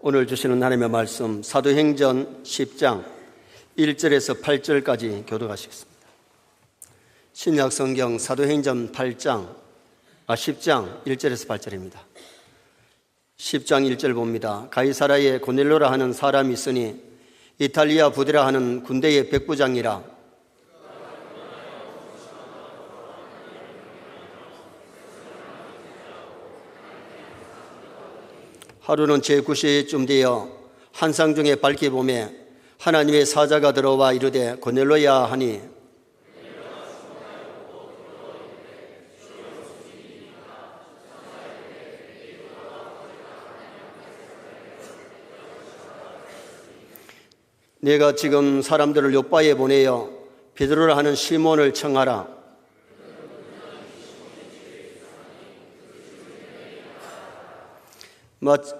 오늘 주시는 하나님의 말씀 사도행전 10장 1절에서 8절까지 교독하시겠습니다. 신약성경 사도행전 10장 1절에서 8절입니다. 10장 1절 봅니다. 가이사라에 고넬료라 하는 사람이 있으니 이탈리아 부대라 하는 군대의 백부장이라. 하루는 제9시쯤 되어 한상 중에 밝게 보매 하나님의 사자가 들어와 이르되 고넬료야 하니, 내가 지금 사람들을 요바에 보내어 베드로라 하는 시몬을 청하라.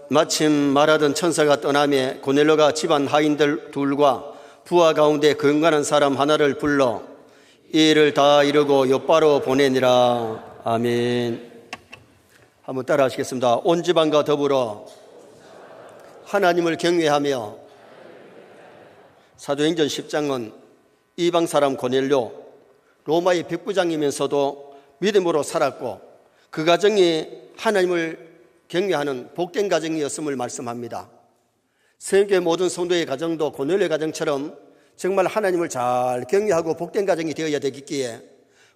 마침 말하던 천사가 떠나매 고넬료가 집안 하인들 둘과 부하 가운데 건강한 사람 하나를 불러 이 일을 다 이루고 요바로 보내니라. 아멘. 한번 따라 하시겠습니다. 온 집안과 더불어 하나님을 경외하며. 사도행전 10장은 이방 사람 고넬료, 로마의 백부장이면서도 믿음으로 살았고 그 가정이 하나님을 경외하는 복된 가정이었음을 말씀합니다. 세계 모든 성도의 가정도 고넬료의 가정처럼 정말 하나님을 잘 경외하고 복된 가정이 되어야 되겠기에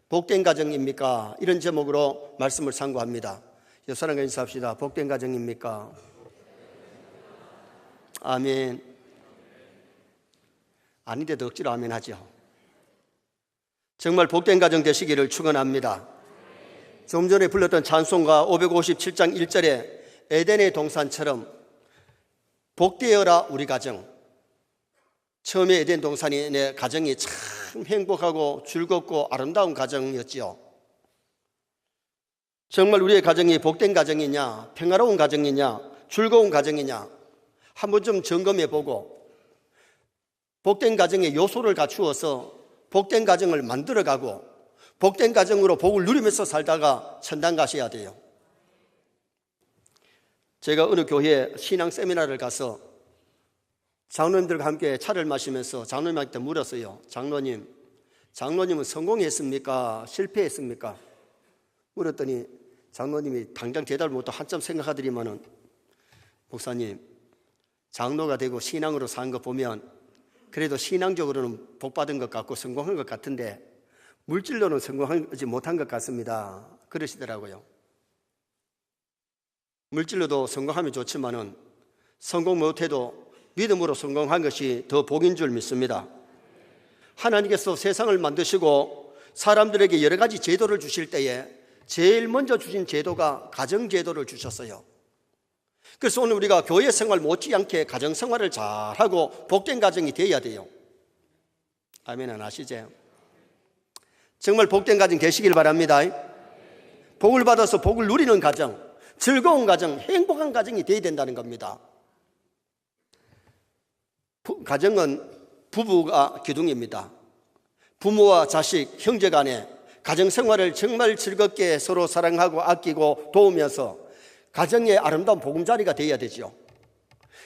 복된 가정입니까? 이런 제목으로 말씀을 상고합니다. 사랑과 인사합시다. 복된 가정입니까? 아멘. 아닌데도 억지로 아멘 하죠. 정말 복된 가정 되시기를 축원합니다. 좀 전에 불렀던 찬송가 557장 1절에 에덴의 동산처럼 복되어라 우리 가정. 처음에 에덴 동산이 내 가정이 참 행복하고 즐겁고 아름다운 가정이었지요. 정말 우리의 가정이 복된 가정이냐, 평화로운 가정이냐, 즐거운 가정이냐 한번 좀 점검해 보고 복된 가정의 요소를 갖추어서 복된 가정을 만들어가고 복된 가정으로 복을 누리면서 살다가 천당 가셔야 돼요. 제가 어느 교회에 신앙 세미나를 가서 장로님들과 함께 차를 마시면서 장로님한테 물었어요. 장로님은 성공했습니까? 실패했습니까? 물었더니 장로님이 당장 대답을 못하고 한참 생각하더니만은, 목사님, 장로가 되고 신앙으로 산 거 보면 그래도 신앙적으로는 복받은 것 같고 성공한 것 같은데 물질로는 성공하지 못한 것 같습니다. 그러시더라고요. 물질로도 성공하면 좋지만은 성공 못해도 믿음으로 성공한 것이 더 복인 줄 믿습니다. 하나님께서 세상을 만드시고 사람들에게 여러 가지 제도를 주실 때에 제일 먼저 주신 제도가 가정제도를 주셨어요. 그래서 오늘 우리가 교회 생활 못지않게 가정생활을 잘하고 복된 가정이 되어야 돼요. 아멘 안 하시죠? 정말 복된 가정 되시길 바랍니다. 복을 받아서 복을 누리는 가정, 즐거운 가정, 행복한 가정이 되어야 된다는 겁니다. 가정은 부부가 기둥입니다. 부모와 자식, 형제 간에 가정생활을 정말 즐겁게 서로 사랑하고 아끼고 도우면서 가정의 아름다운 보금자리가 되어야 되죠.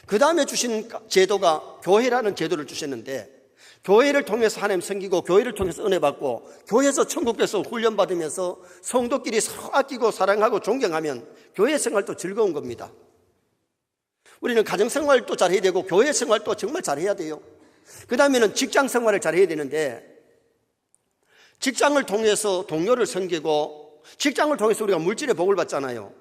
그 다음에 주신 제도가 교회라는 제도를 주셨는데 교회를 통해서 하나님 섬기고 교회를 통해서 은혜 받고 교회에서 천국에서 훈련받으면서 성도끼리 서로 아끼고 사랑하고 존경하면 교회 생활도 즐거운 겁니다. 우리는 가정생활도 잘해야 되고 교회 생활도 정말 잘해야 돼요. 그 다음에는 직장생활을 잘해야 되는데 직장을 통해서 동료를 섬기고 직장을 통해서 우리가 물질의 복을 받잖아요.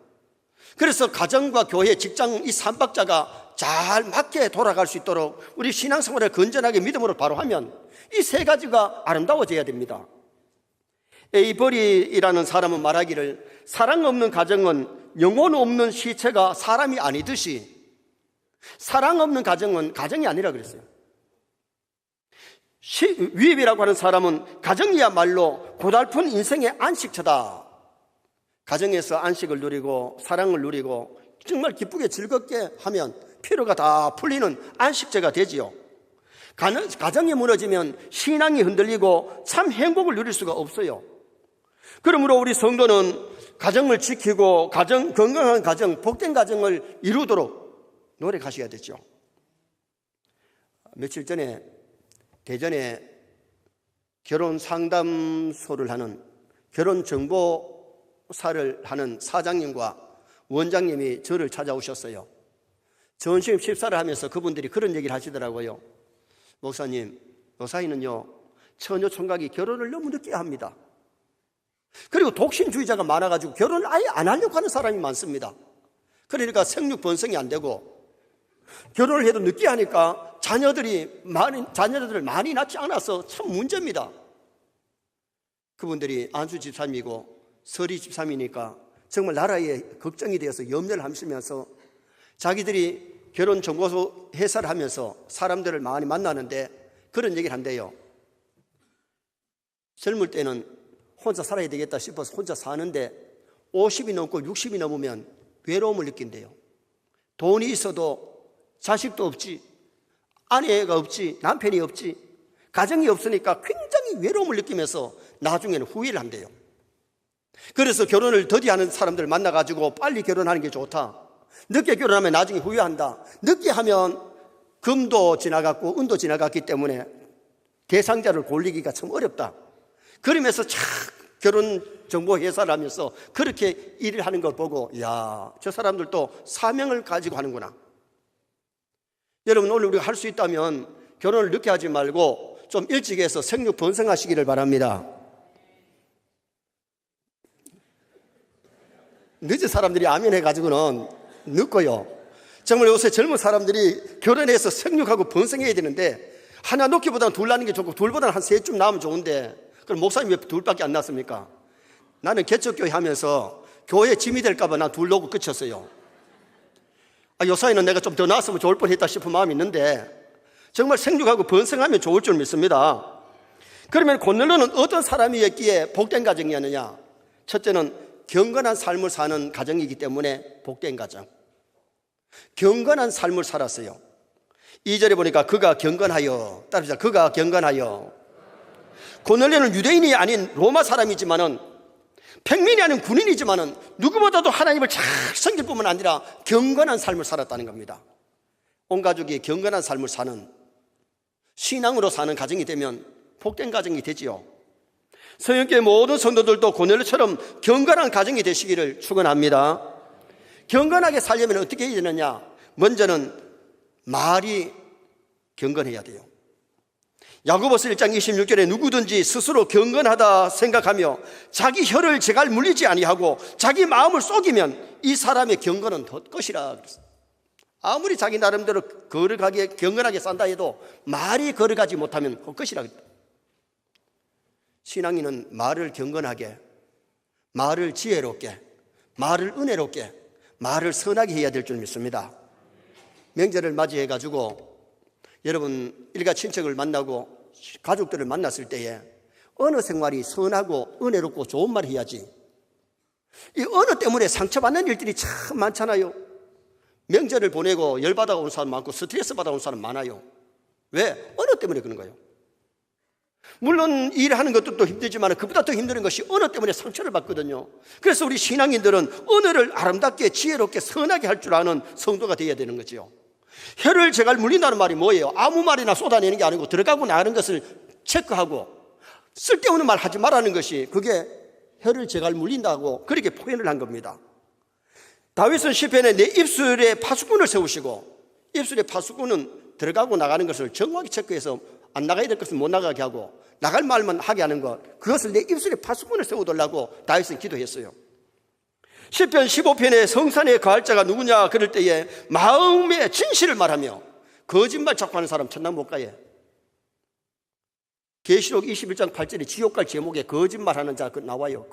그래서 가정과 교회, 직장 이 삼박자가 잘 맞게 돌아갈 수 있도록 우리 신앙생활을 건전하게 믿음으로 바로 하면 이 세 가지가 아름다워져야 됩니다. 에이버리라는 사람은 말하기를 사랑 없는 가정은 영혼 없는 시체가 사람이 아니듯이 사랑 없는 가정은 가정이 아니라 그랬어요. 위입이라고 하는 사람은 가정이야말로 고달픈 인생의 안식처다. 가정에서 안식을 누리고 사랑을 누리고 정말 기쁘게 즐겁게 하면 피로가 다 풀리는 안식처가 되지요. 가정이 무너지면 신앙이 흔들리고 참 행복을 누릴 수가 없어요. 그러므로 우리 성도는 가정을 지키고 건강한 가정, 복된 가정을 이루도록 노력하셔야 되죠. 며칠 전에 대전에 결혼 상담소를 하는 결혼 정보사를 하는 사장님과 원장님이 저를 찾아오셨어요. 점심 식사를 하면서 그분들이 그런 얘기를 하시더라고요. 목사님, 요사이는요 처녀 총각이 결혼을 너무 늦게 합니다. 그리고 독신주의자가 많아가지고 결혼을 아예 안 하려고 하는 사람이 많습니다. 그러니까 생육 번성이 안 되고, 결혼을 해도 늦게 하니까 자녀들을 많이 낳지 않아서 참 문제입니다. 그분들이 안수 집사님이고 서리 집사님이니까 정말 나라에 걱정이 되어서 염려를 하시면서 자기들이 결혼 정보소 회사를 하면서 사람들을 많이 만나는데 그런 얘기를 한대요. 젊을 때는 혼자 살아야 되겠다 싶어서 혼자 사는데 50이 넘고 60이 넘으면 외로움을 느낀대요. 돈이 있어도 자식도 없지, 아내가 없지, 남편이 없지, 가정이 없으니까 굉장히 외로움을 느끼면서 나중에는 후회를 한대요. 그래서 결혼을 더디하는 사람들 만나가지고 빨리 결혼하는 게 좋다, 늦게 결혼하면 나중에 후회한다, 늦게 하면 금도 지나갔고 은도 지나갔기 때문에 대상자를 골리기가 참 어렵다, 그러면서 참 결혼정보회사를 하면서 그렇게 일을 하는 걸 보고, 이야, 저 사람들도 사명을 가지고 하는구나. 여러분, 오늘 우리가 할 수 있다면 결혼을 늦게 하지 말고 좀 일찍 해서 생육 번성하시기를 바랍니다. 늦은 사람들이 아멘 해가지고는 늦고요. 정말 요새 젊은 사람들이 결혼해서 생육하고 번성해야 되는데 하나 놓기보다는 둘 낳는 게 좋고 둘보다는 한 셋쯤 낳으면 좋은데, 그럼 목사님 왜 둘밖에 안 낳습니까? 나는 개척교회 하면서 교회 짐이 될까봐 난 둘 놓고 끝쳤어요. 요사이는 내가 좀 더 낳았으면 좋을 뻔했다 싶은 마음이 있는데 정말 생육하고 번성하면 좋을 줄 믿습니다. 그러면 고넬로는 어떤 사람이었기에 복된 가정이었느냐? 첫째는 경건한 삶을 사는 가정이기 때문에 복된 가정. 경건한 삶을 살았어요. 2절에 보니까 그가 경건하여, 따라합시다. 그가 경건하여. 고넬료는 유대인이 아닌 로마 사람이지만은, 평민이 아닌 군인이지만은 누구보다도 하나님을 잘 섬길 뿐만 아니라 경건한 삶을 살았다는 겁니다. 온 가족이 경건한 삶을 사는, 신앙으로 사는 가정이 되면 복된 가정이 되지요. 성령교회 모든 성도들도 고넬료처럼 경건한 가정이 되시기를 축원합니다. 경건하게 살려면 어떻게 해야 되느냐? 먼저는 말이 경건해야 돼요. 야고보서 1장 26절에 누구든지 스스로 경건하다 생각하며 자기 혀를 제갈 물리지 아니하고 자기 마음을 속이면 이 사람의 경건은 헛것이라 그랬어요. 아무리 자기 나름대로 거룩하게 경건하게 산다 해도 말이 거룩하지 못하면 헛것이라 그랬다. 신앙인은 말을 경건하게, 말을 지혜롭게, 말을 은혜롭게, 말을 선하게 해야 될 줄 믿습니다. 명절을 맞이해가지고 여러분 일가 친척을 만나고 가족들을 만났을 때에 언어 생활이 선하고 은혜롭고 좋은 말 해야지. 이 언어 때문에 상처받는 일들이 참 많잖아요. 명절을 보내고 열받아 온 사람 많고 스트레스 받아 온 사람 많아요. 왜? 언어 때문에 그런 거예요. 물론 일하는 것도 또 힘들지만 그보다 더 힘든 것이 언어 때문에 상처를 받거든요. 그래서 우리 신앙인들은 언어를 아름답게 지혜롭게 선하게 할 줄 아는 성도가 되어야 되는 거죠. 혀를 제갈 물린다는 말이 뭐예요? 아무 말이나 쏟아내는 게 아니고 들어가고 나가는 것을 체크하고 쓸데없는 말 하지 말라는 것이, 그게 혀를 제갈 물린다고 그렇게 표현을 한 겁니다. 다윗은 시편에 내 입술에 파수꾼을 세우시고, 입술에 파수꾼은 들어가고 나가는 것을 정확히 체크해서 안 나가야 될 것은 못 나가게 하고 나갈 말만 하게 하는 것, 그것을 내 입술에 파수꾼을 세워달라고 다윗은 기도했어요. 시편 15편에 성산에 거할 자가 누구냐 그럴 때에 마음의 진실을 말하며 거짓말 자꾸 하는 사람 천당 못 가요. 계시록 21장 8절에 지옥갈 제목에 거짓말하는 자 나와요.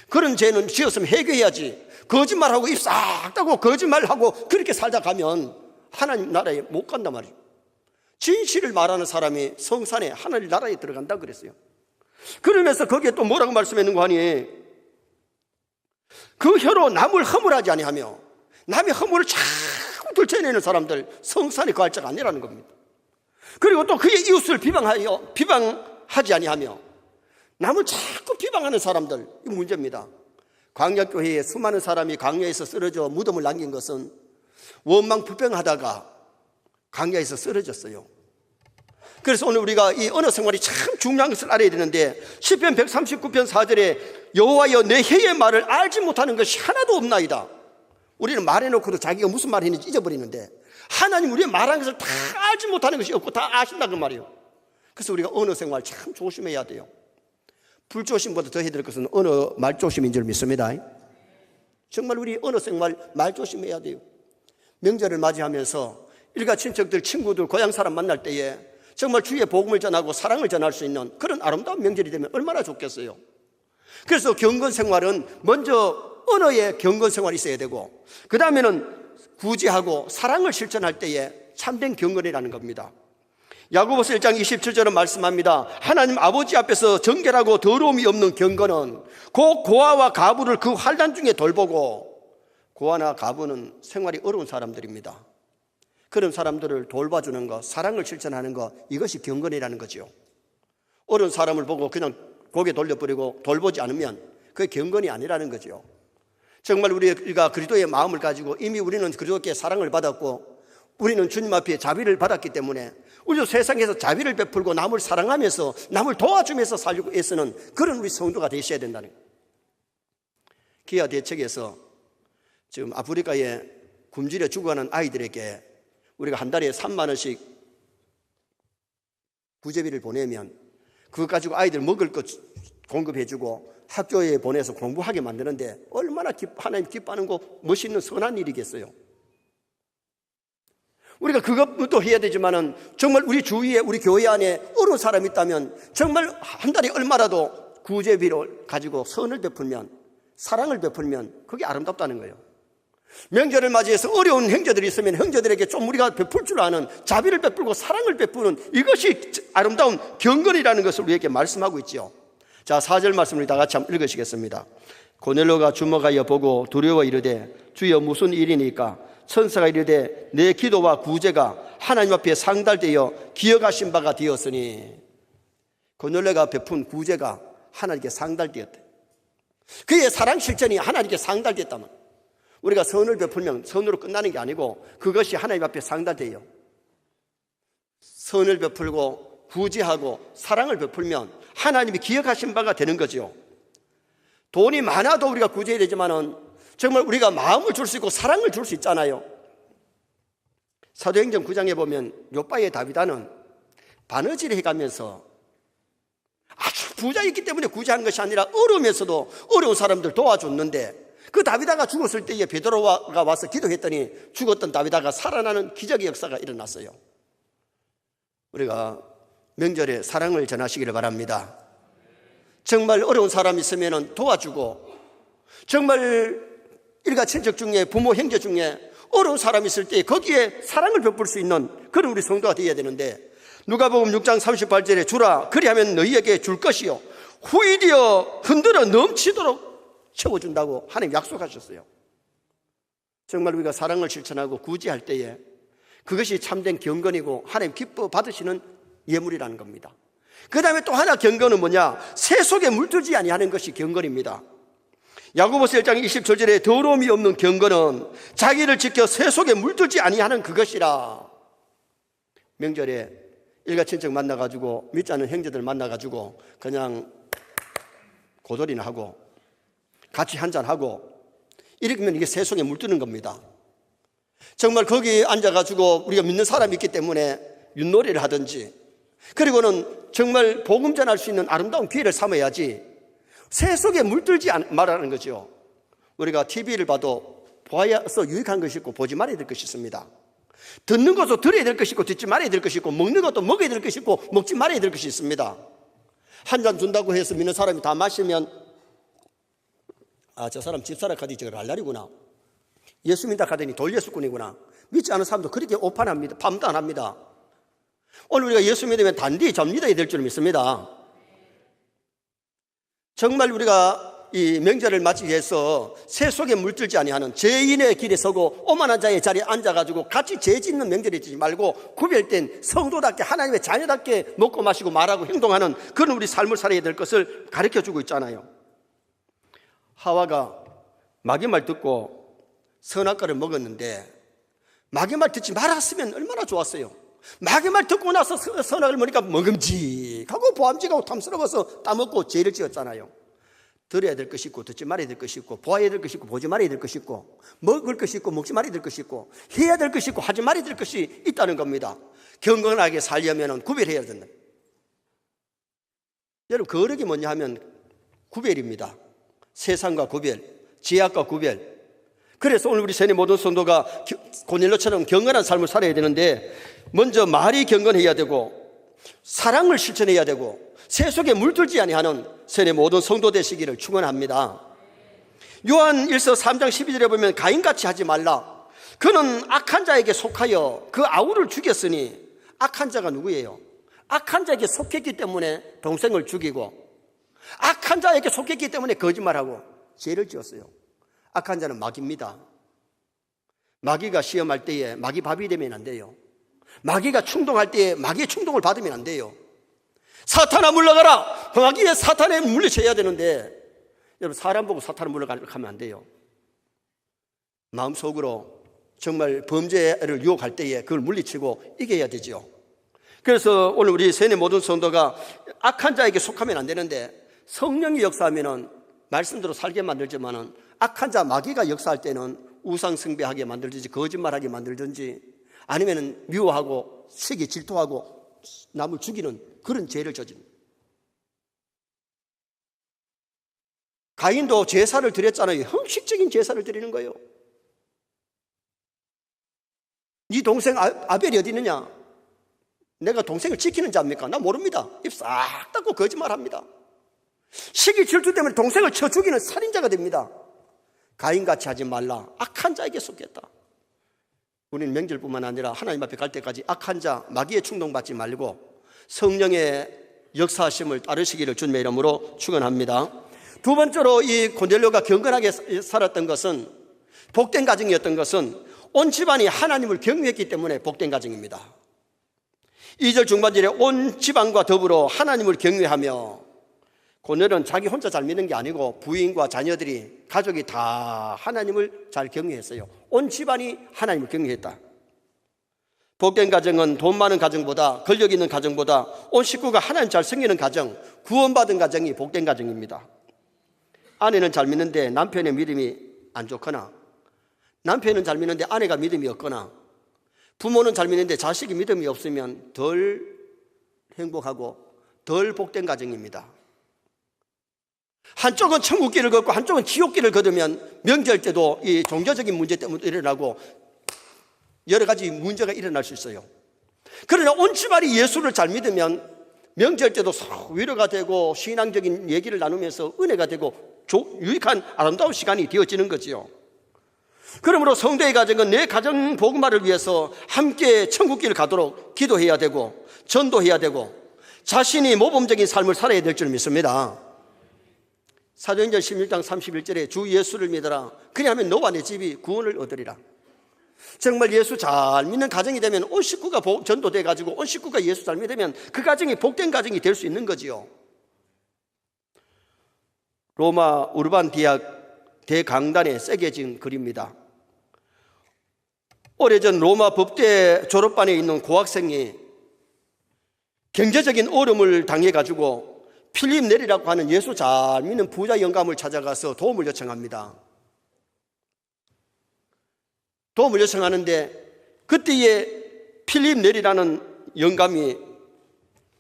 그런 죄는 지었으면 해결해야지. 거짓말하고 입 싹 닫고 거짓말하고 그렇게 살다 가면 하나님 나라에 못 간단 말이에요. 진실을 말하는 사람이 성산에 하나님 나라에 들어간다 그랬어요. 그러면서 거기에 또 뭐라고 말씀했는가 하니, 그 혀로 남을 허물하지 아니하며, 남의 허물을 자꾸 들춰내는 사람들 성산에 거할 자가 아니라는 겁니다. 그리고 또 그의 이웃을 비방하지 아니하며, 남을 자꾸 비방하는 사람들, 이 문제입니다. 광야교회에 수많은 사람이 광야에서 쓰러져 무덤을 남긴 것은 원망불평하다가 광야에서 쓰러졌어요. 그래서 오늘 우리가 이 언어 생활이 참 중요한 것을 알아야 되는데, 시편 139편 4절에 여호와여 내 혀의 말을 알지 못하는 것이 하나도 없나이다. 우리는 말해놓고도 자기가 무슨 말 했는지 잊어버리는데, 하나님 우리의 말한 것을 다 알지 못하는 것이 없고 다 아신다는 말이에요. 그래서 우리가 언어 생활 참 조심해야 돼요. 불조심보다 더 해야 될 것은 언어 말조심인 줄 믿습니다. 정말 우리 언어 생활 말조심해야 돼요. 명절을 맞이하면서 일가 친척들, 친구들, 고향 사람 만날 때에 정말 주의 복음을 전하고 사랑을 전할 수 있는 그런 아름다운 명절이 되면 얼마나 좋겠어요. 그래서 경건 생활은 먼저 언어의 경건 생활이 있어야 되고, 그 다음에는 구제하고 사랑을 실천할 때에 참된 경건이라는 겁니다. 야고보서 1장 27절은 말씀합니다. 하나님 아버지 앞에서 정결하고 더러움이 없는 경건은 곧 고아와 가부를 그 환난 중에 돌보고, 고아나 가부는 생활이 어려운 사람들입니다. 그런 사람들을 돌봐주는 것, 사랑을 실천하는 것, 이것이 경건이라는 거죠. 어려운 사람을 보고 그냥 고개 돌려버리고 돌보지 않으면 그게 경건이 아니라는 거죠. 정말 우리가 그리스도의 마음을 가지고 이미 우리는 그리스도께 사랑을 받았고, 우리는 주님 앞에 자비를 받았기 때문에 우리도 세상에서 자비를 베풀고 남을 사랑하면서 남을 도와주면서 살려고 애쓰는 그런 우리 성도가 되셔야 된다는 거예요. 기아 대책에서 지금 아프리카에 굶주려 죽어가는 아이들에게 우리가 한 달에 3만 원씩 구제비를 보내면 그것 가지고 아이들 먹을 것 공급해주고 학교에 보내서 공부하게 만드는데 얼마나 하나님 기뻐하는 거 멋있는 선한 일이겠어요. 우리가 그것도 해야 되지만은 정말 우리 주위에 우리 교회 안에 어려운 사람이 있다면 정말 한 달에 얼마라도 구제비를 가지고 선을 베풀면, 사랑을 베풀면 그게 아름답다는 거예요. 명절을 맞이해서 어려운 형제들이 있으면 형제들에게 좀 우리가 베풀 줄 아는 자비를 베풀고 사랑을 베푸는 이것이 아름다운 경건이라는 것을 우리에게 말씀하고 있죠. 자, 4절 말씀을 다 같이 한번 읽으시겠습니다. 고넬료가 주목하여 보고 두려워 이르되 주여 무슨 일이니까? 천사가 이르되 내 기도와 구제가 하나님 앞에 상달되어 기억하신 바가 되었으니. 고넬료가 베푼 구제가 하나님께 상달되었대. 그의 사랑 실천이 하나님께 상달됐다면, 우리가 선을 베풀면 선으로 끝나는 게 아니고 그것이 하나님 앞에 상달돼요. 선을 베풀고 구제하고 사랑을 베풀면 하나님이 기억하신 바가 되는 거죠. 돈이 많아도 우리가 구제해야 되지만은 정말 우리가 마음을 줄 수 있고 사랑을 줄 수 있잖아요. 사도행전 9장에 보면 욥바의 다비다는 바느질을 해가면서 아주 부자였기 때문에 구제한 것이 아니라 어려우면서도 어려운 사람들 도와줬는데, 그 다비다가 죽었을 때에 베드로가 와서 기도했더니 죽었던 다비다가 살아나는 기적의 역사가 일어났어요. 우리가 명절에 사랑을 전하시기를 바랍니다. 정말 어려운 사람이 있으면 도와주고, 정말 일가 친척 중에 부모 형제 중에 어려운 사람이 있을 때 거기에 사랑을 베풀 수 있는 그런 우리 성도가 되어야 되는데, 누가복음 6장 38절에 주라 그리하면 너희에게 줄 것이요 후일이여 흔들어 넘치도록 채워준다고 하나님 약속하셨어요. 정말 우리가 사랑을 실천하고 구제할 때에 그것이 참된 경건이고 하나님 기뻐 받으시는 예물이라는 겁니다. 그 다음에 또 하나 경건은 뭐냐? 새 속에 물들지 아니하는 것이 경건입니다. 야고보서 1장 27절에 더러움이 없는 경건은 자기를 지켜 새 속에 물들지 아니하는 그것이라. 명절에 일가 친척 만나가지고 믿지 않는 형제들 만나가지고 그냥 고돌이나 하고 같이 한잔하고 이렇게면 이게 새 속에 물드는 겁니다. 정말 거기 앉아가지고 우리가 믿는 사람이 있기 때문에 윷놀이를 하든지, 그리고는 정말 복음 전할 수 있는 아름다운 기회를 삼아야지 새 속에 물들지 말라는 거죠. 우리가 TV를 봐도 보아서 유익한 것이 있고 보지 말아야 될 것이 있습니다. 듣는 것도 들어야 될 것이 있고 듣지 말아야 될 것이 있고, 먹는 것도 먹어야 될 것이 있고 먹지 말아야 될 것이 있습니다. 한 잔 준다고 해서 믿는 사람이 다 마시면 저 사람 집사라 카드 저걸 알라리구나, 예수 믿다 카더니 돌예수꾼이구나, 믿지 않은 사람도 그렇게 오판합니다. 판단합니다. 오늘 우리가 예수 믿으면 단디 점 믿어야 될 줄 믿습니다. 정말 우리가 이 명절을 맞기 위해서 새 속에 물들지 아니하는 죄인의 길에 서고 오만한 자의 자리에 앉아가지고 같이 죄 짓는 명절이 있지 말고 구별된 성도답게 하나님의 자녀답게 먹고 마시고 말하고 행동하는 그런 우리 삶을 살아야 될 것을 가르쳐주고 있잖아요. 하와가 마귀 말 듣고 선악과를 먹었는데 마귀 말 듣지 말았으면 얼마나 좋았어요. 마귀 말 듣고 나서 선악을 보니까 먹음직하고 보암직하고 탐스러워서 따먹고 죄를 지었잖아요. 들어야 될 것이 있고 듣지 말아야 될 것이 있고 보아야 될 것이 있고 보지 말아야 될 것이 있고 먹을 것이 있고 먹지 말아야 될 것이 있고 해야 될 것이 있고 하지 말아야 될 것이 있다는 겁니다. 경건하게 살려면 구별해야 된다. 여러분 거룩이 뭐냐 하면 구별입니다. 세상과 구별, 죄악과 구별. 그래서 오늘 우리 세뇌 모든 성도가 고넬료처럼 경건한 삶을 살아야 되는데 먼저 말이 경건해야 되고 사랑을 실천해야 되고 세속에 물들지 아니하는 세뇌 모든 성도 되시기를 축원합니다. 요한 1서 3장 12절에 보면 가인같이 하지 말라. 그는 악한 자에게 속하여 그 아우를 죽였으니 악한 자가 누구예요? 악한 자에게 속했기 때문에 동생을 죽이고 악한 자에게 속했기 때문에 거짓말하고 죄를 지었어요. 악한 자는 마귀입니다. 마귀가 시험할 때에 마귀 밥이 되면 안 돼요. 마귀가 충동할 때에 마귀의 충동을 받으면 안 돼요. 사탄아 물러가라. 마귀의 사탄에 물리쳐야 되는데 여러분 사람 보고 사탄을 물러가면 안 돼요. 마음속으로 정말 범죄를 유혹할 때에 그걸 물리치고 이겨야 되죠. 그래서 오늘 우리 세뇌 모든 성도가 악한 자에게 속하면 안 되는데 성령이 역사하면은 말씀대로 살게 만들지만은 악한 자 마귀가 역사할 때는 우상 숭배하게 만들든지 거짓말하게 만들든지 아니면은 미워하고 시기 질투하고 남을 죽이는 그런 죄를 저집니다. 가인도 제사를 드렸잖아요. 형식적인 제사를 드리는 거예요. 네 동생 아벨이 어디 있느냐? 내가 동생을 지키는 자입니까? 나 모릅니다. 입 싹 닫고 거짓말합니다. 시기 질투 때문에 동생을 쳐 죽이는 살인자가 됩니다. 가인같이 하지 말라. 악한 자에게 속겠다. 우리는 명절뿐만 아니라 하나님 앞에 갈 때까지 악한 자, 마귀의 충동받지 말고 성령의 역사하심을 따르시기를 주님의 이름으로 축원합니다. 두 번째로 이 고넬료가 경건하게 살았던 것은 복된 가정이었던 것은 온 집안이 하나님을 경외했기 때문에 복된 가정입니다. 2절 중반절에 온 집안과 더불어 하나님을 경외하며 고넬료는 자기 혼자 잘 믿는 게 아니고 부인과 자녀들이 가족이 다 하나님을 잘 경외했어요. 온 집안이 하나님을 경외했다. 복된 가정은 돈 많은 가정보다 권력 있는 가정보다 온 식구가 하나님 잘 섬기는 가정, 구원받은 가정이 복된 가정입니다. 아내는 잘 믿는데 남편의 믿음이 안 좋거나 남편은 잘 믿는데 아내가 믿음이 없거나 부모는 잘 믿는데 자식이 믿음이 없으면 덜 행복하고 덜 복된 가정입니다. 한쪽은 천국길을 걷고 한쪽은 지옥길을 걸으면 명절 때도 이 종교적인 문제 때문에 일어나고 여러 가지 문제가 일어날 수 있어요. 그러나 온 집안이 예수를 잘 믿으면 명절 때도 서로 위로가 되고 신앙적인 얘기를 나누면서 은혜가 되고 유익한 아름다운 시간이 되어지는 거지요. 그러므로 성도의 가정은 내 가정 복음화를 위해서 함께 천국길을 가도록 기도해야 되고 전도해야 되고 자신이 모범적인 삶을 살아야 될 줄 믿습니다. 사도행전 16장 31절에 주 예수를 믿어라. 그리하면 너와 내 집이 구원을 얻으리라. 정말 예수 잘 믿는 가정이 되면 온 식구가 전도돼 가지고 온 식구가 예수 잘 믿으면 그 가정이 복된 가정이 될 수 있는 거지요. 로마 우르반 대학 대강단에 새겨진 글입니다. 오래전 로마 법대 졸업반에 있는 고학생이 경제적인 어려움을 당해가지고 필립 네리라고 하는 예수 잘 믿는 부자 영감을 찾아가서 도움을 요청합니다. 도움을 요청하는데 그때에 필립 네리라는 영감이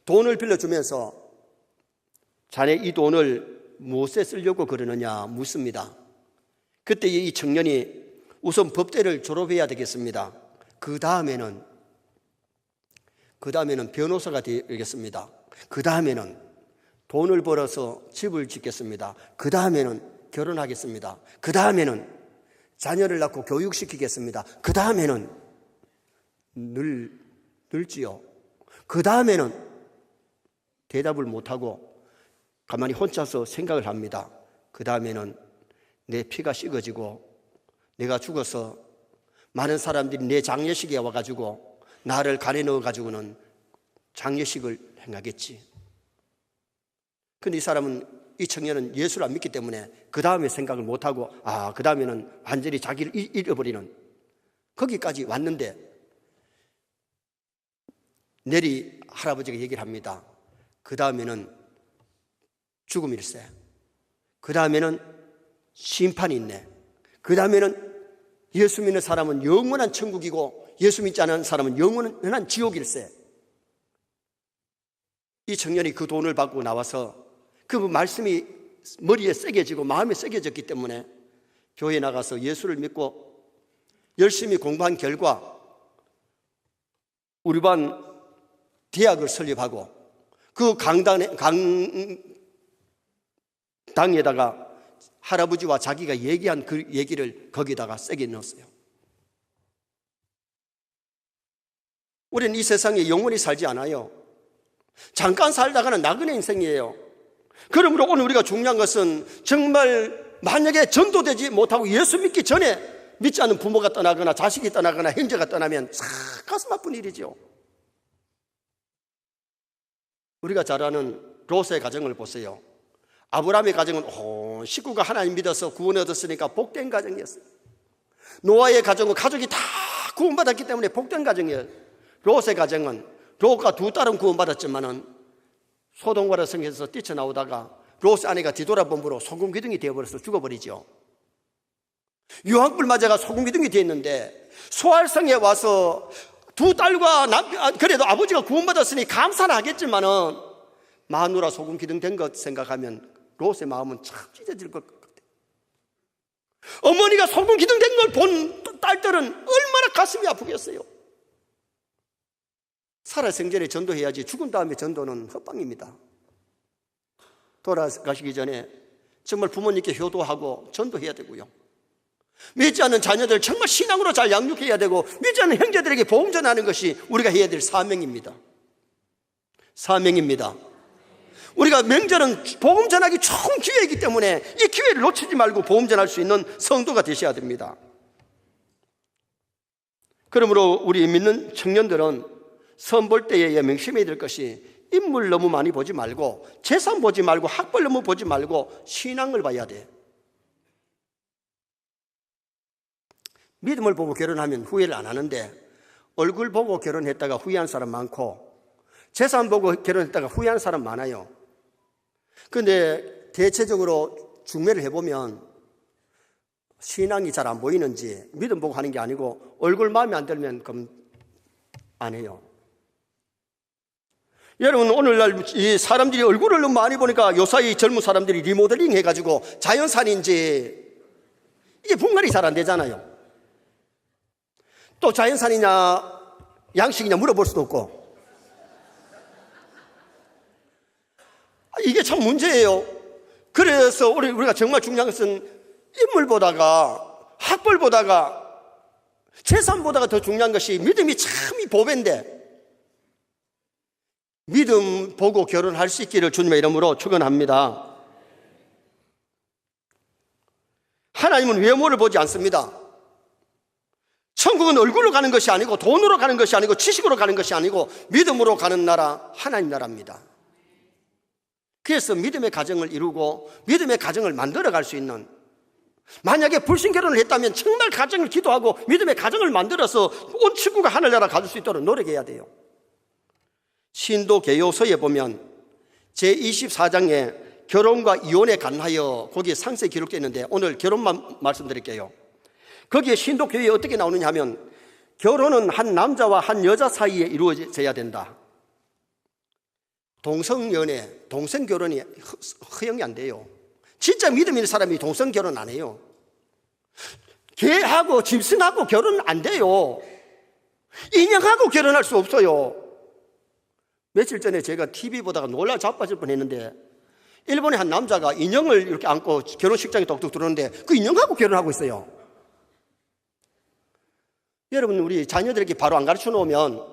돈을 빌려주면서 자네 이 돈을 무엇에 쓰려고 그러느냐 묻습니다. 그때 이 청년이 우선 법대를 졸업해야 되겠습니다. 그 다음에는 변호사가 되겠습니다. 그 다음에는 돈을 벌어서 집을 짓겠습니다. 그 다음에는 결혼하겠습니다. 그 다음에는 자녀를 낳고 교육시키겠습니다. 그 다음에는 늙지요. 그 다음에는 대답을 못하고 가만히 혼자서 생각을 합니다. 그 다음에는 내 피가 식어지고 내가 죽어서 많은 사람들이 내 장례식에 와가지고 나를 간에 넣어가지고는 장례식을 행하겠지. 근데 이 청년은 예수를 안 믿기 때문에 그 다음에 생각을 못하고 그 다음에는 완전히 자기를 잃어버리는 거기까지 왔는데 내리 할아버지가 얘기를 합니다. 그 다음에는 죽음일세. 그 다음에는 심판이 있네. 그 다음에는 예수 믿는 사람은 영원한 천국이고 예수 믿지 않은 사람은 영원한 지옥일세. 이 청년이 그 돈을 받고 나와서 그 말씀이 머리에 새겨지고 마음에 새겨졌기 때문에 교회에 나가서 예수를 믿고 열심히 공부한 결과 우리 반 대학을 설립하고 그 강당에다가 할아버지와 자기가 얘기한 그 얘기를 거기다가 새겨 넣었어요. 우리는 이 세상에 영원히 살지 않아요. 잠깐 살다가는 나그네 인생이에요. 그러므로 오늘 우리가 중요한 것은 정말 만약에 전도되지 못하고 예수 믿기 전에 믿지 않는 부모가 떠나거나 자식이 떠나거나 형제가 떠나면 싹 가슴 아픈 일이죠. 우리가 잘 아는 롯의 가정을 보세요. 아브라함의 가정은 식구가 하나님 믿어서 구원 얻었으니까 복된 가정이었어요. 노아의 가정은 가족이 다 구원받았기 때문에 복된 가정이에요. 롯의 가정은 롯과 두 딸은 구원받았지만은 소돔과 성에서 뛰쳐나오다가 롯의 아내가 뒤돌아봄으로 소금 기둥이 되어버려서 죽어버리죠. 유황불 맞아가 소금 기둥이 되었는데 소알성에 와서 두 딸과 그래도 아버지가 구원받았으니 감사는 하겠지만은 마누라 소금 기둥 된 것 생각하면 롯의 마음은 참 찢어질 것 같아요. 어머니가 소금 기둥 된 걸 본 딸들은 얼마나 가슴이 아프겠어요. 살아생전에 전도해야지 죽은 다음에 전도는 헛방입니다. 돌아가시기 전에 정말 부모님께 효도하고 전도해야 되고요. 믿지 않는 자녀들 정말 신앙으로 잘 양육해야 되고 믿지 않는 형제들에게 복음 전하는 것이 우리가 해야 될 사명입니다. 사명입니다. 우리가 명절은 복음 전하기 좋은 기회이기 때문에 이 기회를 놓치지 말고 복음 전할 수 있는 성도가 되셔야 됩니다. 그러므로 우리 믿는 청년들은 선 볼 때에 명심해야 될 것이 인물 너무 많이 보지 말고 재산 보지 말고 학벌 너무 보지 말고 신앙을 봐야 돼. 믿음을 보고 결혼하면 후회를 안 하는데 얼굴 보고 결혼했다가 후회한 사람 많고 재산 보고 결혼했다가 후회한 사람 많아요. 그런데 대체적으로 중매를 해보면 신앙이 잘 안 보이는지 믿음 보고 하는 게 아니고 얼굴 마음에 안 들면 그럼 안 해요. 여러분 오늘날 이 사람들이 얼굴을 너무 많이 보니까 요사이 젊은 사람들이 리모델링 해가지고 자연산인지 이게 분간이 잘 안 되잖아요. 또 자연산이냐 양식이냐 물어볼 수도 없고 이게 참 문제예요. 그래서 우리가 정말 중요한 것은 인물 보다가 학벌 보다가 재산 보다가 더 중요한 것이 믿음이 참 이 보배인데 믿음 보고 결혼할 수 있기를 주님의 이름으로 축원합니다. 하나님은 외모를 보지 않습니다. 천국은 얼굴로 가는 것이 아니고 돈으로 가는 것이 아니고 지식으로 가는 것이 아니고 믿음으로 가는 나라 하나님 나라입니다. 그래서 믿음의 가정을 이루고 믿음의 가정을 만들어갈 수 있는, 만약에 불신 결혼을 했다면 정말 가정을 기도하고 믿음의 가정을 만들어서 온 친구가 하늘나라 가질 수 있도록 노력해야 돼요. 신도계요서에 보면 제24장에 결혼과 이혼에 관하여 거기에 상세히 기록되어 있는데 오늘 결혼만 말씀드릴게요. 거기에 신도교회에 어떻게 나오느냐 하면 결혼은 한 남자와 한 여자 사이에 이루어져야 된다. 동성연애, 동성결혼이 허용이 안 돼요. 진짜 믿음 있는 사람이 동성결혼 안 해요. 개하고 짐승하고 결혼 안 돼요. 인형하고 결혼할 수 없어요. 며칠 전에 제가 TV 보다가 놀라 자빠질 뻔했는데 일본의 한 남자가 인형을 이렇게 안고 결혼식장에 똑똑 들어오는데 그 인형하고 결혼하고 있어요. 여러분 우리 자녀들에게 바로 안 가르쳐 놓으면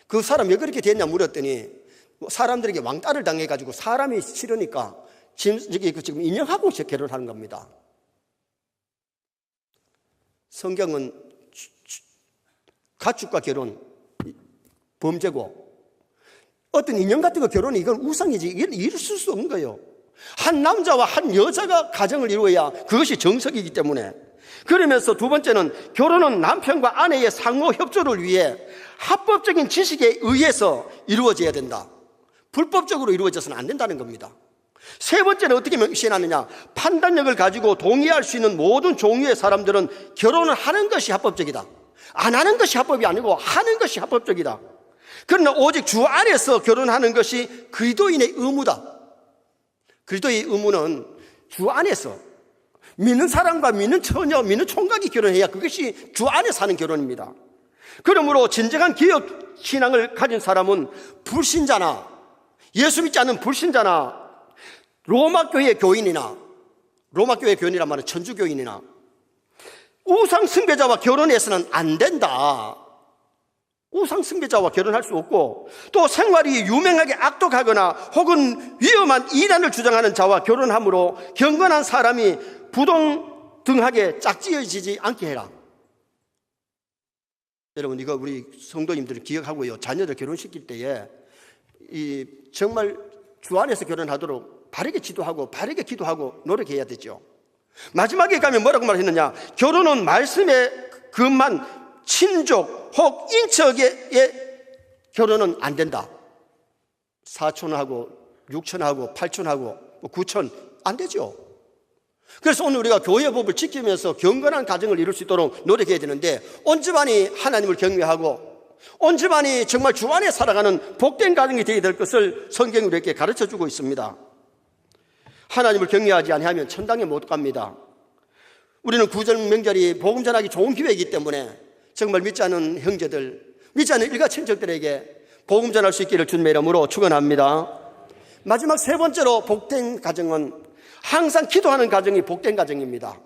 그 사람 왜 그렇게 됐냐 물었더니 사람들에게 왕따를 당해가지고 사람이 싫으니까 지금 인형하고 결혼하는 겁니다. 성경은 가축과 결혼 범죄고 어떤 인형 같은 거 결혼이 이건 우상이지 이건 이룰 수 없는 거예요. 한 남자와 한 여자가 가정을 이루어야 그것이 정석이기 때문에 그러면서 두 번째는 결혼은 남편과 아내의 상호 협조를 위해 합법적인 지식에 의해서 이루어져야 된다. 불법적으로 이루어져서는 안 된다는 겁니다. 세 번째는 어떻게 시행하느냐? 판단력을 가지고 동의할 수 있는 모든 종류의 사람들은 결혼을 하는 것이 합법적이다. 안 하는 것이 합법이 아니고 하는 것이 합법적이다. 그러나 오직 주 안에서 결혼하는 것이 그리스도인의 의무다. 그리스도의 의무는 주 안에서 믿는 사람과 믿는 처녀, 믿는 총각이 결혼해야 그것이 주 안에 사는 결혼입니다. 그러므로 진정한 기업 신앙을 가진 사람은 불신자나 예수 믿지 않는 불신자나 로마교회 교인이나 로마교회 교인이란 말은 천주교인이나 우상 숭배자와 결혼해서는 안 된다. 우상 숭배자와 결혼할 수 없고 또 생활이 유명하게 악독하거나 혹은 위험한 이단을 주장하는 자와 결혼함으로 경건한 사람이 부동등하게 짝지어지지 않게 해라. 여러분 이거 우리 성도님들이 기억하고요. 자녀들 결혼시킬 때에 정말 주 안에서 결혼하도록 바르게 지도하고 바르게 기도하고 노력해야 되죠. 마지막에 가면 뭐라고 말했느냐? 결혼은 말씀의 그만 친족 혹 인척의 결혼은 안 된다. 사촌하고 육촌하고 팔촌하고 구촌 안 되죠. 그래서 오늘 우리가 교회 법을 지키면서 경건한 가정을 이룰 수 있도록 노력해야 되는데 온 집안이 하나님을 경외하고 온 집안이 정말 주 안에 살아가는 복된 가정이 되어야 될 것을 성경이 우리에게 가르쳐주고 있습니다. 하나님을 경외하지 아니하면 천당에 못 갑니다. 우리는 구절 명절이 복음 전하기 좋은 기회이기 때문에 정말 믿지 않는 형제들, 믿지 않는 일가 친척들에게 복음 전할 수 있기를 주님의 이름으로 축원합니다. 마지막 세 번째로 복된 가정은 항상 기도하는 가정이 복된 가정입니다.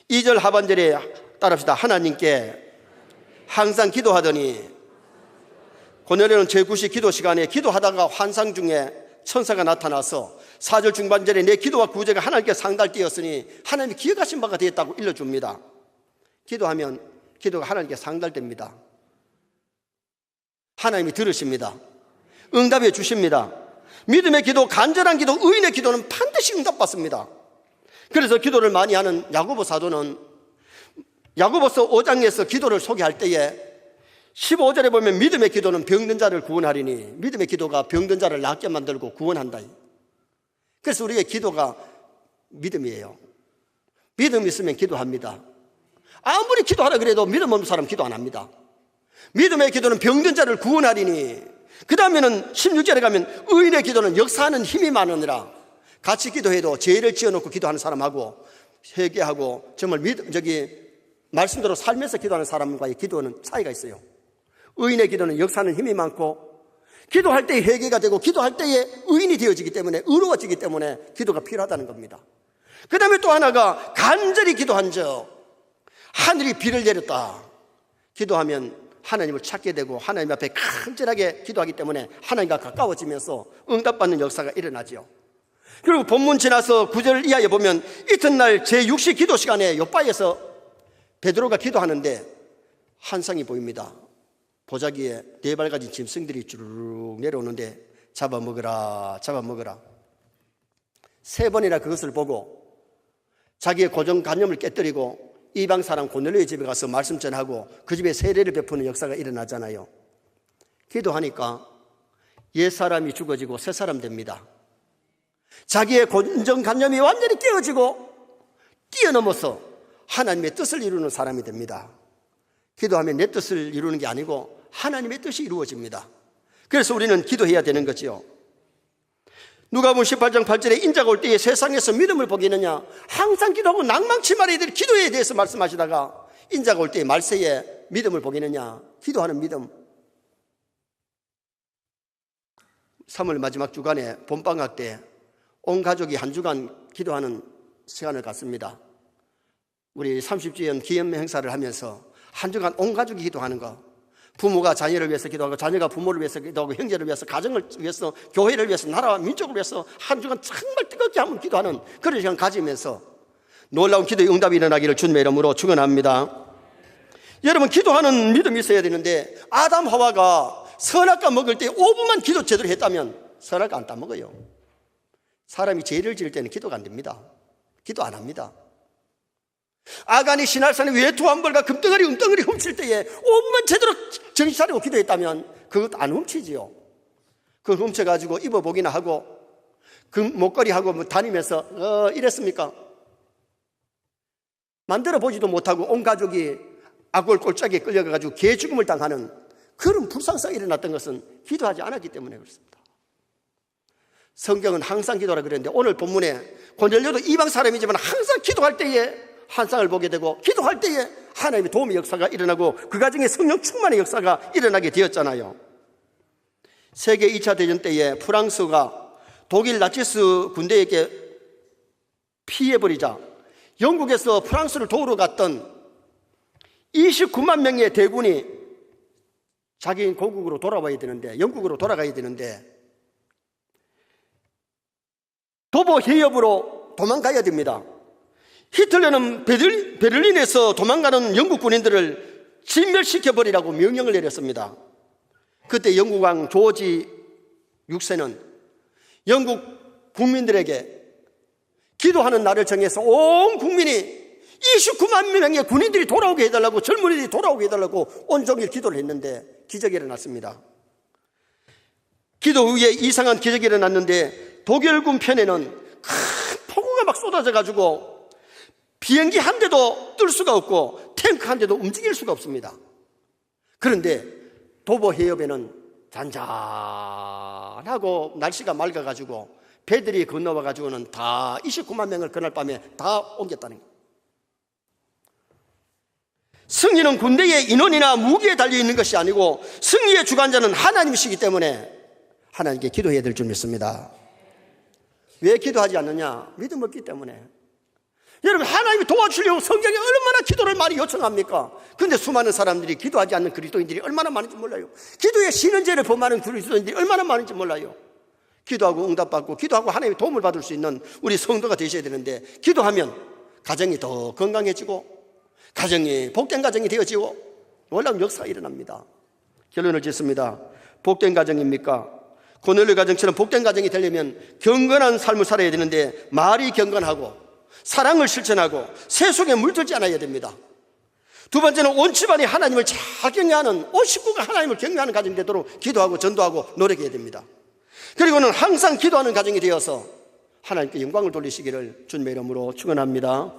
2절 하반절에 따릅시다. 하나님께 항상 기도하더니 고넬료는 제9시 기도 시간에 기도하다가 환상 중에 천사가 나타나서 4절 중반절에 내 기도와 구제가 하나님께 상달되었으니 하나님이 기억하신 바가 되었다고 일러줍니다. 기도하면 기도가 하나님께 상달됩니다. 하나님이 들으십니다. 응답해 주십니다. 믿음의 기도, 간절한 기도, 의인의 기도는 반드시 응답받습니다. 그래서 기도를 많이 하는 야고보 사도는 야고보서 5장에서 기도를 소개할 때에 15절에 보면 믿음의 기도는 병든 자를 구원하리니 믿음의 기도가 병든 자를 낫게 만들고 구원한다. 그래서 우리의 기도가 믿음이에요. 믿음 있으면 기도합니다. 아무리 기도하라 그래도 믿음 없는 사람 기도 안 합니다. 믿음의 기도는 병든 자를 구원하리니 그 다음에는 16절에 가면 의인의 기도는 역사하는 힘이 많으니라. 같이 기도해도 죄를 지어놓고 기도하는 사람하고 회개하고 정말 말씀대로 살면서 기도하는 사람과의 기도는 차이가 있어요. 의인의 기도는 역사하는 힘이 많고 기도할 때에 회개가 되고 기도할 때에 의인이 되어지기 때문에 의로워지기 때문에 기도가 필요하다는 겁니다. 그 다음에 또 하나가 간절히 기도한 적 하늘이 비를 내렸다. 기도하면 하나님을 찾게 되고 하나님 앞에 간절하게 기도하기 때문에 하나님과 가까워지면서 응답받는 역사가 일어나죠. 그리고 본문 지나서 9절 이하에 보면 이튿날 제6시 기도 시간에 요바에서 베드로가 기도하는데 환상이 보입니다. 보자기에 4발 가진 짐승들이 주르륵 내려오는데 잡아먹으라 잡아먹으라. 3번이나 그것을 보고 자기의 고정관념을 깨뜨리고 이방 사람 고넬료의 집에 가서 말씀 전하고 그 집에 세례를 베푸는 역사가 일어나잖아요. 기도하니까 옛사람이 죽어지고 새사람 됩니다. 자기의 고정관념이 완전히 깨어지고 뛰어넘어서 하나님의 뜻을 이루는 사람이 됩니다. 기도하면 내 뜻을 이루는 게 아니고 하나님의 뜻이 이루어집니다. 그래서 우리는 기도해야 되는 거죠. 누가복음 18장 8절에 인자가 올 때에 세상에서 믿음을 보겠느냐. 항상 기도하고 낭망치 말아야 될 기도에 대해서 말씀하시다가 인자가 올 때에 말세에 믿음을 보겠느냐. 기도하는 믿음. 3월 마지막 주간에 봄방학 때 온 가족이 한 주간 기도하는 시간을 갖습니다. 우리 30주년 기념 행사를 하면서 한 주간 온 가족이 기도하는 거, 부모가 자녀를 위해서 기도하고 자녀가 부모를 위해서 기도하고 형제를 위해서 가정을 위해서 교회를 위해서 나라와 민족을 위해서 한 주간 정말 뜨겁게 한번 기도하는 그런 시간 가지면서 놀라운 기도의 응답이 일어나기를 주님의 이름으로 축원합니다. 여러분 기도하는 믿음이 있어야 되는데 아담 하와가 선악과 먹을 때 5분만 기도 제대로 했다면 선악과 안 따먹어요. 사람이 죄를 지을 때는 기도가 안 됩니다. 기도 안 합니다. 아간이 시날산에 외투한벌과 금덩어리 은덩어리 훔칠 때에 온만 제대로 정신 차리고 기도했다면 그것도 안 훔치지요. 그걸 훔쳐가지고 입어보기나 하고 그 목걸이하고 뭐 다니면서 이랬습니까? 만들어 보지도 못하고 온 가족이 악골 꼴짝에 끌려가가지고 개 죽음을 당하는 그런 불상사가 일어났던 것은 기도하지 않았기 때문에 그렇습니다. 성경은 항상 기도하라 그랬는데 오늘 본문에 고넬료도 이방 사람이지만 항상 기도할 때에 환상을 보게 되고 기도할 때에 하나님의 도움의 역사가 일어나고 그 가정에 성령 충만의 역사가 일어나게 되었잖아요. 세계 2차 대전 때에 프랑스가 독일 나치스 군대에게 피해버리자 영국에서 프랑스를 도우러 갔던 29만 명의 대군이 자기 고국으로 돌아와야 되는데, 영국으로 돌아가야 되는데 도보 해협으로 도망가야 됩니다. 히틀러는 베를린에서 도망가는 영국 군인들을 진멸시켜버리라고 명령을 내렸습니다. 그때 영국 왕 조지 6세는 영국 국민들에게 기도하는 날을 정해서 온 국민이 29만 명의 군인들이 돌아오게 해달라고, 젊은이들이 돌아오게 해달라고 온종일 기도를 했는데 기적이 일어났습니다. 기도 후에 이상한 기적이 일어났는데 독일군 편에는 큰 폭우가 막 쏟아져가지고 비행기 한 대도 뜰 수가 없고 탱크 한 대도 움직일 수가 없습니다. 그런데 도보 해협에는 잔잔하고 날씨가 맑아가지고 배들이 건너와가지고는 다 29만 명을 그날 밤에 다 옮겼다는 거예요. 승리는 군대의 인원이나 무기에 달려있는 것이 아니고 승리의 주관자는 하나님이시기 때문에 하나님께 기도해야 될 줄 믿습니다. 왜 기도하지 않느냐? 믿음 없기 때문에. 여러분, 하나님이 도와주려고 성경에 얼마나 기도를 많이 요청합니까? 그런데 수많은 사람들이 기도하지 않는 그리스도인들이 얼마나 많은지 몰라요. 기도에 쉬는 죄를 범하는 그리스도인들이 얼마나 많은지 몰라요. 기도하고 응답받고 기도하고 하나님의 도움을 받을 수 있는 우리 성도가 되셔야 되는데, 기도하면 가정이 더 건강해지고 가정이 복된 가정이 되어지고 놀라운 역사가 일어납니다. 결론을 짓습니다. 복된 가정입니까? 고넬료 가정처럼 복된 가정이 되려면 경건한 삶을 살아야 되는데 말이 경건하고 사랑을 실천하고 세속에 물들지 않아야 됩니다. 두 번째는 온 집안이 하나님을 잘 경외하는, 온 식구가 하나님을 경외하는 가정이 되도록 기도하고 전도하고 노력해야 됩니다. 그리고는 항상 기도하는 가정이 되어서 하나님께 영광을 돌리시기를 주님의 이름으로 축원합니다.